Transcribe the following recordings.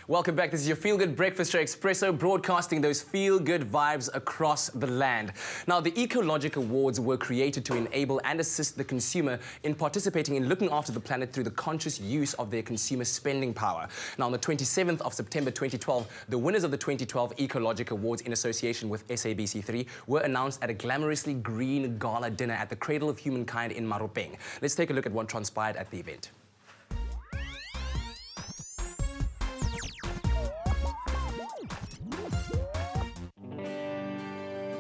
Welcome back. This is your Feel Good Breakfast Show Expresso, broadcasting those feel-good vibes across the land. Now, the Ecologic Awards were created to enable and assist the consumer in participating in looking after the planet through the conscious use of their consumer spending power. Now, on the 27th of September 2012, the winners of the 2012 Ecologic Awards in association with SABC3 were announced at a glamorously green gala dinner at the Cradle of Humankind in Enviropaedia. Let's take a look at what transpired at the event.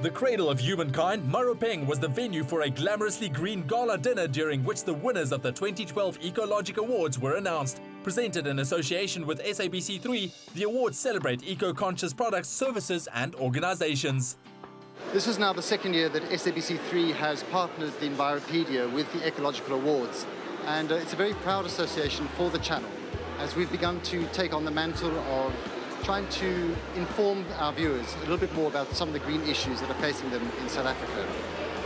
The Cradle of Humankind, Enviropaedia, was the venue for a glamorously green gala dinner during which the winners of the 2012 Ecologic Awards were announced. Presented in association with SABC3, the awards celebrate eco-conscious products, services and organizations. This is now the second year that SABC3 has partnered the Enviropaedia with the Ecological Awards, and it's a very proud association for the channel, as we've begun to take on the mantle of trying to inform our viewers a little bit more about some of the green issues that are facing them in South Africa.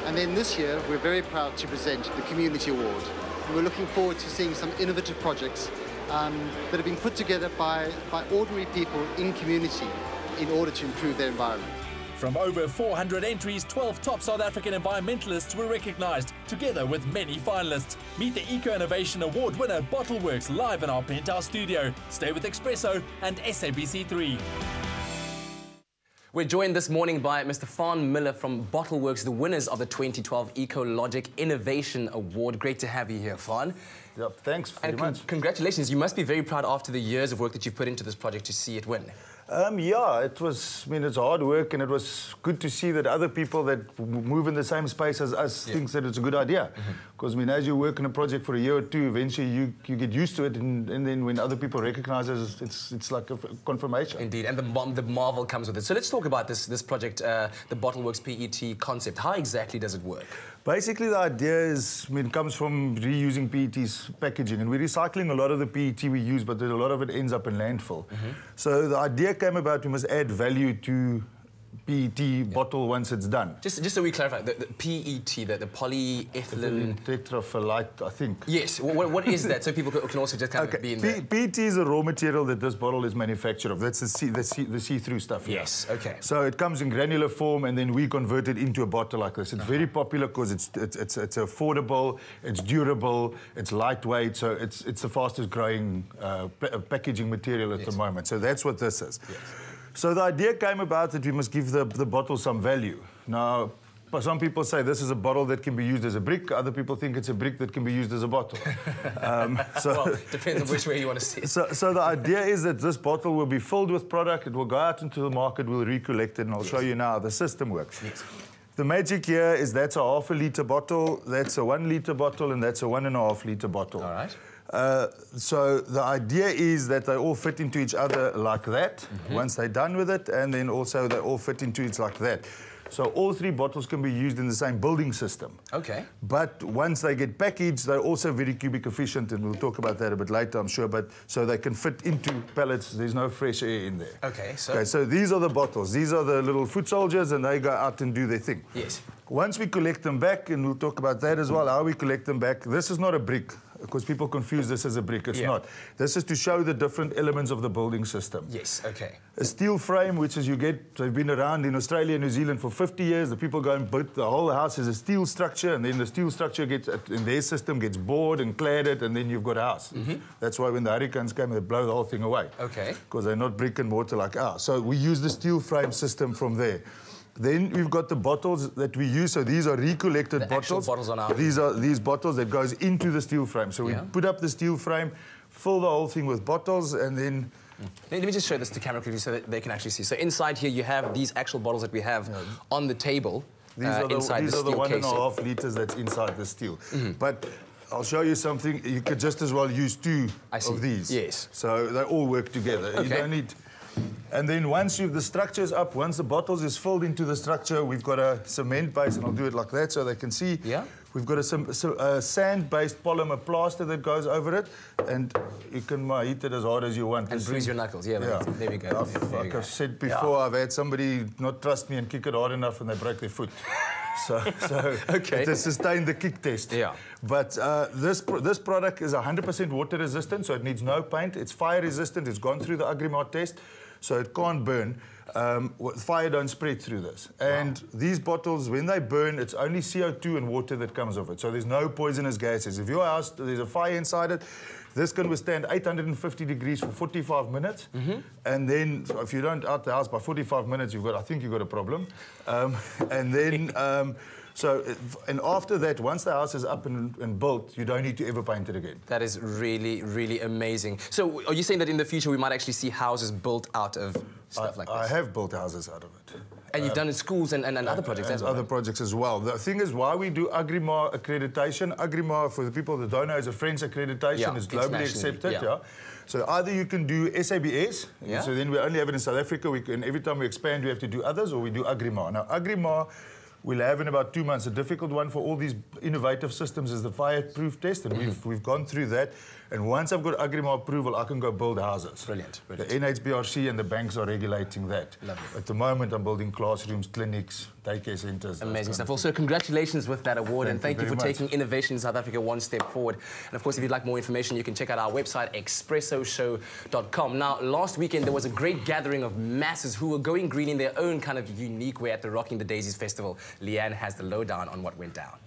And then this year, we're very proud to present the Community Award. And we're looking forward to seeing some innovative projects that have been put together by ordinary people in community in order to improve their environment. From over 400 entries, 12 top South African environmentalists were recognized, together with many finalists. Meet the Eco Innovation Award winner, Bottleworks, live in our penthouse studio. Stay with Expresso and SABC3. We're joined this morning by Mr. Fawn Miller from Bottleworks, the winners of the 2012 Ecologic Innovation Award. Great to have you here, Fawn. Yep, thanks very much. Congratulations. You must be very proud after the years of work that you've put into this project to see it win. Yeah, it was, it's hard work, and it was good to see that other people that move in the same space as us think that it's a good idea. Because, as you work on a project for a year or two, eventually you get used to it, and then when other people recognize it, it's like a confirmation. Indeed, and the marvel comes with it. So let's talk about this project, the Bottleworks PET concept. How exactly does it work? Basically, the idea is, it comes from reusing PET's packaging, and we're recycling a lot of the PET we use, but a lot of it ends up in landfill. So the idea came about, we must add value to PET bottle once it's done. Just so we clarify, the PET, the polyethylene... Tetraphthalate, I think. Yes. What is that? So people can also just kind of be in there. PET is a raw material that this bottle is manufactured of. That's the see-through stuff here. Yes, okay. So it comes in granular form, and then we convert it into a bottle like this. It's very popular because it's affordable, it's durable, it's lightweight, so it's the fastest growing packaging material at the moment. So that's what this is. Yes. So the idea came about that we must give the bottle some value. Now, some people say this is a bottle that can be used as a brick. Other people think it's a brick that can be used as a bottle. Well, depends on which way you want to see it. So the idea is that this bottle will be filled with product. It will go out into the market. We'll recollect it, and I'll show you now how the system works. Yes. The magic here is that's a ½ litre bottle, that's a 1 litre bottle, and that's a 1.5 litre bottle. All right. So the idea is that they all fit into each other like that once they're done with it, and then also they all fit into it like that. So all three bottles can be used in the same building system. Okay. But once they get packaged, they're also very cubic efficient, and we'll talk about that a bit later, I'm sure. But so they can fit into pallets. There's no fresh air in there. Okay. So these are the bottles. These are the little foot soldiers, and they go out and do their thing. Yes. Once we collect them back, and we'll talk about that as well, how we collect them back. This is not a brick, because people confuse this as a brick. It's not. This is to show the different elements of the building system. Yes, okay. A steel frame, which is they've been around in Australia and New Zealand for 50 years. The people go and build the whole house is a steel structure, and then the steel structure in their system gets bored and cladded, and then you've got a house. That's why when the hurricanes come, they blow the whole thing away. Okay. Because they're not brick and mortar like ours. So we use the steel frame system from there. Then we've got the bottles that we use. So these are recollected bottles. Bottles on our these bottles that goes into the steel frame. So we put up the steel frame, fill the whole thing with bottles, and then... Let me just show this to camera quickly so that they can actually see. So inside here you have these actual bottles that we have on the table. These are the 1.5 litres that's inside the steel. But I'll show you something. You could just as well use two of these. Yes. So they all work together. Okay. You don't need... And then once the structure's up, once the bottles is filled into the structure, we've got a cement base, and I'll do it like that so they can see. Yeah. We've got a sand-based polymer plaster that goes over it, and you can heat it as hard as you want. And bruise your knuckles, there we go. Like I've said before, I've had somebody not trust me and kick it hard enough, and they break their foot. So Okay. it has sustained the kick test. Yeah. But this product is 100% water resistant, so it needs no paint. It's fire resistant. It's gone through the Agrimar test, so it can't burn. Fire don't spread through this. And these bottles, when they burn, it's only CO2 and water that comes off it. So there's no poisonous gases. If your house, there's a fire inside it, this can withstand 850 degrees for 45 minutes. And then if you don't out the house by 45 minutes, I think you've got a problem. And then... and after that, once the house is up and built, you don't need to ever paint it again. That is really, really amazing. So are you saying that in the future we might actually see houses built out of stuff like this? I have built houses out of it. And you've done in schools and other projects as well? Other projects as well. The thing is, why we do Agrimar accreditation, Agrimar, for the people that don't know, is a French accreditation. It's globally accepted. Yeah. So either you can do SABS, so then we only have it in South Africa, and every time we expand, we have to do others, or we do Agrimar. Now, Agrimar, we'll have in about 2 months. A difficult one for all these innovative systems is the fireproof test, and we've gone through that. And once I've got Agrimar approval, I can go build houses. Brilliant. The NHBRC and the banks are regulating that. Lovely. At the moment, I'm building classrooms, clinics, daycare centres. Amazing stuff. Also, congratulations with that award, and thank you for taking innovation in South Africa one step forward. And of course, if you'd like more information, you can check out our website, expressoshow.com. Now, last weekend, there was a great gathering of masses who were going green in their own kind of unique way at the Rocking the Daisies Festival. Leanne has the lowdown on what went down.